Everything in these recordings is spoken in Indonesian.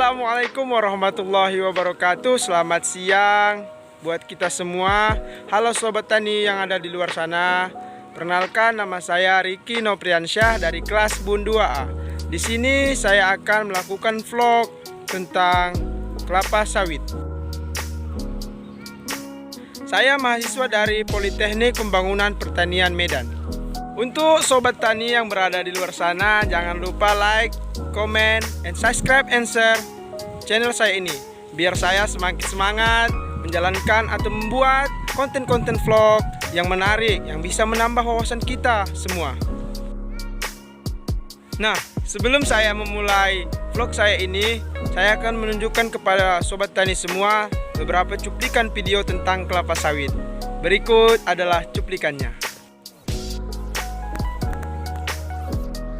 Assalamualaikum warahmatullahi wabarakatuh. Selamat siang buat kita semua. Halo Sobat Tani yang ada di luar sana. Perkenalkan, nama saya Riki Nopriansyah dari kelas BUN 2A. Di sini saya akan melakukan vlog tentang kelapa sawit. Saya mahasiswa dari Politeknik Pembangunan Pertanian Medan. Untuk Sobat Tani yang berada di luar sana, jangan lupa like, comment, and subscribe and share channel saya ini, biar saya semakin semangat menjalankan atau membuat konten-konten vlog yang menarik, yang bisa menambah wawasan kita semua. Nah, sebelum saya memulai vlog saya ini, saya akan menunjukkan kepada Sobat Tani semua beberapa cuplikan video tentang kelapa sawit. Berikut adalah cuplikannya.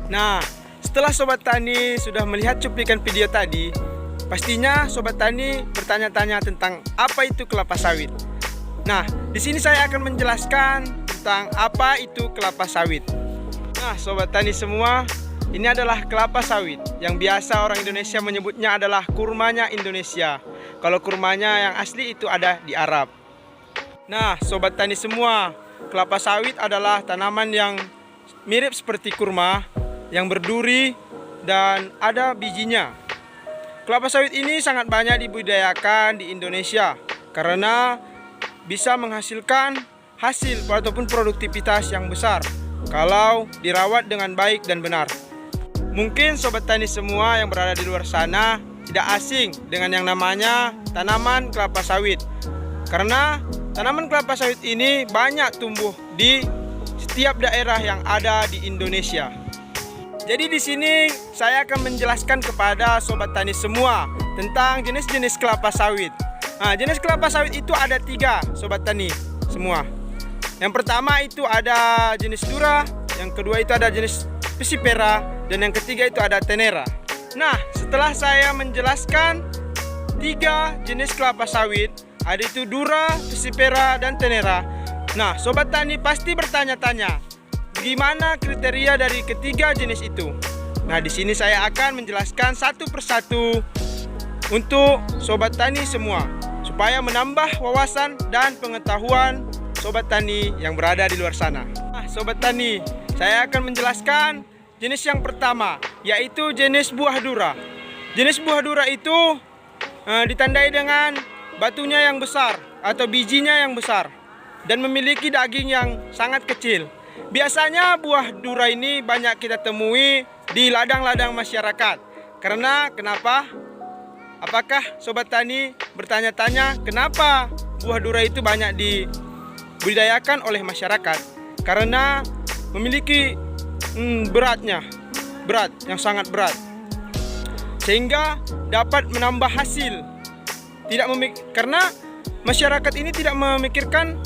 Nah, setelah Sobat Tani sudah melihat cuplikan video tadi, pastinya Sobat Tani bertanya-tanya tentang apa itu kelapa sawit. Nah, di sini saya akan menjelaskan tentang apa itu kelapa sawit. Nah, Sobat Tani semua, ini adalah kelapa sawit yang biasa orang Indonesia menyebutnya adalah kurmanya Indonesia. Kalau kurmanya yang asli itu ada di Arab. Nah, Sobat Tani semua, kelapa sawit adalah tanaman yang mirip seperti kurma, yang berduri dan ada bijinya. Kelapa sawit ini sangat banyak dibudidayakan di Indonesia karena bisa menghasilkan hasil ataupun produktivitas yang besar kalau dirawat dengan baik dan benar. Mungkin Sobat Tani semua yang berada di luar sana tidak asing dengan yang namanya tanaman kelapa sawit, karena tanaman kelapa sawit ini banyak tumbuh di setiap daerah yang ada di Indonesia. Jadi di sini saya akan menjelaskan kepada Sobat Tani semua tentang jenis-jenis kelapa sawit. Nah, jenis kelapa sawit itu ada 3, Sobat Tani semua. Yang pertama itu ada jenis Dura, yang kedua itu ada jenis Pesipera, dan yang ketiga itu ada Tenera. Nah, setelah saya menjelaskan 3 jenis kelapa sawit, ada itu Dura, Pesipera, dan Tenera. Nah, Sobat Tani pasti bertanya-tanya, gimana kriteria dari ketiga jenis itu? Nah, di sini saya akan menjelaskan satu persatu untuk Sobat Tani semua, supaya menambah wawasan dan pengetahuan Sobat Tani yang berada di luar sana. Nah, Sobat Tani, saya akan menjelaskan jenis yang pertama, yaitu jenis buah dura. Jenis buah dura itu ditandai dengan batunya yang besar atau bijinya yang besar dan memiliki daging yang sangat kecil. Biasanya buah dura ini banyak kita temui di ladang-ladang masyarakat. Karena kenapa? Apakah Sobat Tani bertanya-tanya kenapa buah dura itu banyak dibudidayakan oleh masyarakat? Karena memiliki berat yang sangat berat, sehingga dapat menambah hasil. Karena masyarakat ini tidak memikirkan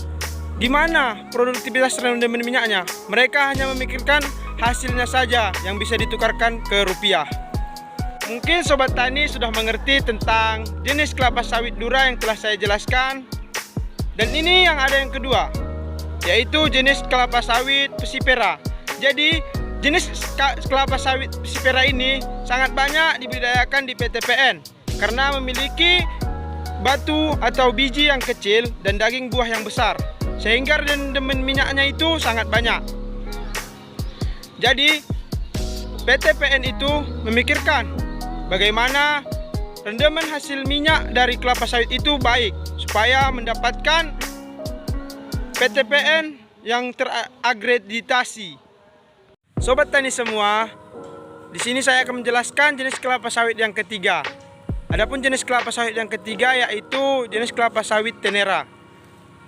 gimana produktivitas rendemen minyaknya. Mereka hanya memikirkan hasilnya saja yang bisa ditukarkan ke rupiah. Mungkin Sobat Tani sudah mengerti tentang jenis kelapa sawit dura yang telah saya jelaskan. Dan ini yang ada yang kedua, yaitu jenis kelapa sawit Pesipera. Jadi jenis kelapa sawit Pesipera ini sangat banyak dibudidayakan di PTPN karena memiliki batu atau biji yang kecil dan daging buah yang besar, sehingga rendemen minyaknya itu sangat banyak. Jadi PTPN itu memikirkan bagaimana rendemen hasil minyak dari kelapa sawit itu baik, supaya mendapatkan PTPN yang terakreditasi. Sobat Tani semua, di sini saya akan menjelaskan jenis kelapa sawit yang ketiga. Adapun jenis kelapa sawit yang ketiga yaitu jenis kelapa sawit Tenera.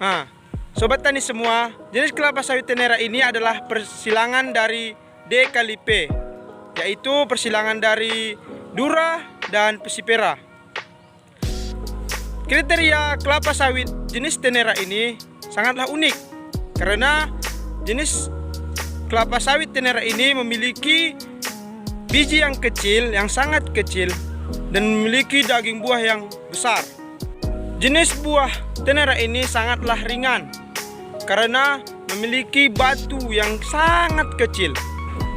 Nah, Sobat Tani semua, jenis kelapa sawit Tenera ini adalah persilangan dari D kali P, yaitu persilangan dari Dura dan Pesipera. Kriteria kelapa sawit jenis Tenera ini sangatlah unik, karena jenis kelapa sawit Tenera ini memiliki biji yang kecil, yang sangat kecil, dan memiliki daging buah yang besar. Jenis buah Tenera ini sangatlah ringan karena memiliki batu yang sangat kecil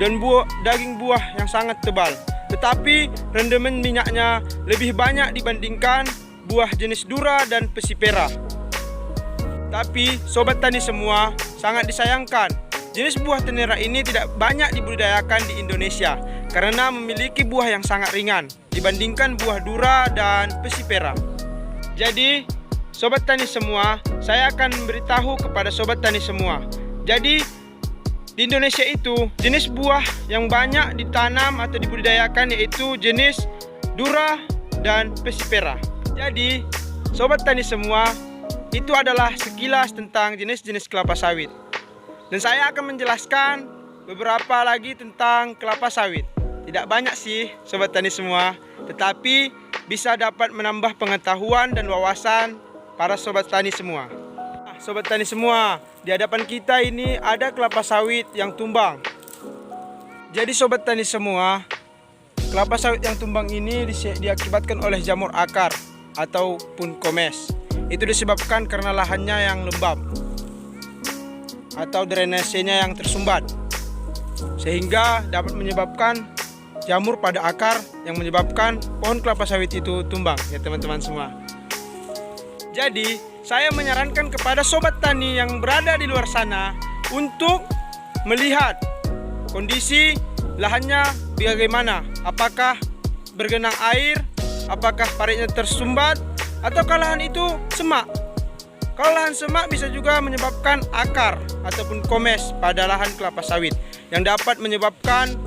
dan daging buah yang sangat tebal. tetapi rendemen minyaknya lebih banyak dibandingkan buah jenis Dura dan Pesipera. Tapi sobat tani semua, sangat disayangkan jenis buah tenera ini tidak banyak dibudidayakan di Indonesia karena memiliki buah yang sangat ringan dibandingkan buah Dura dan Pesipera. Jadi, sobat tani semua, saya akan memberitahu kepada sobat tani semua. Jadi, di Indonesia itu jenis buah yang banyak ditanam atau dibudidayakan yaitu jenis Dura dan Pesipera. Jadi, sobat tani semua, itu adalah sekilas tentang jenis-jenis kelapa sawit. Dan saya akan menjelaskan beberapa lagi tentang kelapa sawit. Tidak banyak sih sobat tani semua, tetapi bisa dapat menambah pengetahuan dan wawasan para sobat tani semua. Sobat tani semua, di hadapan kita ini ada kelapa sawit yang tumbang. Jadi sobat tani semua, kelapa sawit yang tumbang ini diakibatkan oleh jamur akar ataupun komes. Itu disebabkan karena lahannya yang lembab atau drainasenya yang tersumbat, sehingga dapat menyebabkan jamur pada akar yang menyebabkan pohon kelapa sawit itu tumbang ya teman-teman semua. Jadi saya menyarankan kepada sobat tani yang berada di luar sana untuk melihat kondisi lahannya bagaimana, apakah bergenang air, apakah paritnya tersumbat, ataukah lahan itu semak. Kalau lahan semak bisa juga menyebabkan akar ataupun komes pada lahan kelapa sawit yang dapat menyebabkan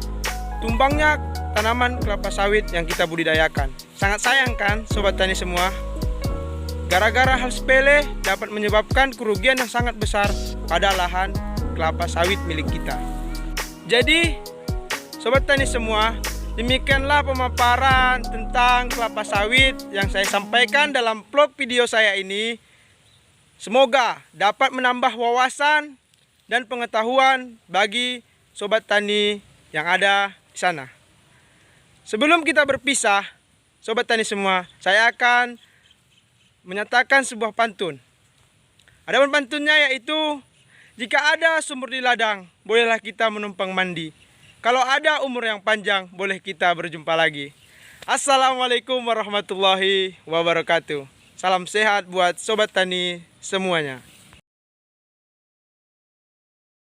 tumbangnya tanaman kelapa sawit yang kita budidayakan. Sangat sayang kan sobat tani semua? Gara-gara hal sepele dapat menyebabkan kerugian yang sangat besar pada lahan kelapa sawit milik kita. Jadi, sobat tani semua, demikianlah pemaparan tentang kelapa sawit yang saya sampaikan dalam vlog video saya ini. Semoga dapat menambah wawasan dan pengetahuan bagi sobat tani yang ada di sana. Sebelum kita berpisah, sobat tani semua, saya akan menyatakan sebuah pantun. Adapun pantunnya yaitu, jika ada sumur di ladang, bolehlah kita menumpang mandi. Kalau ada umur yang panjang, boleh kita berjumpa lagi. Assalamualaikum warahmatullahi wabarakatuh. Salam sehat buat sobat tani semuanya.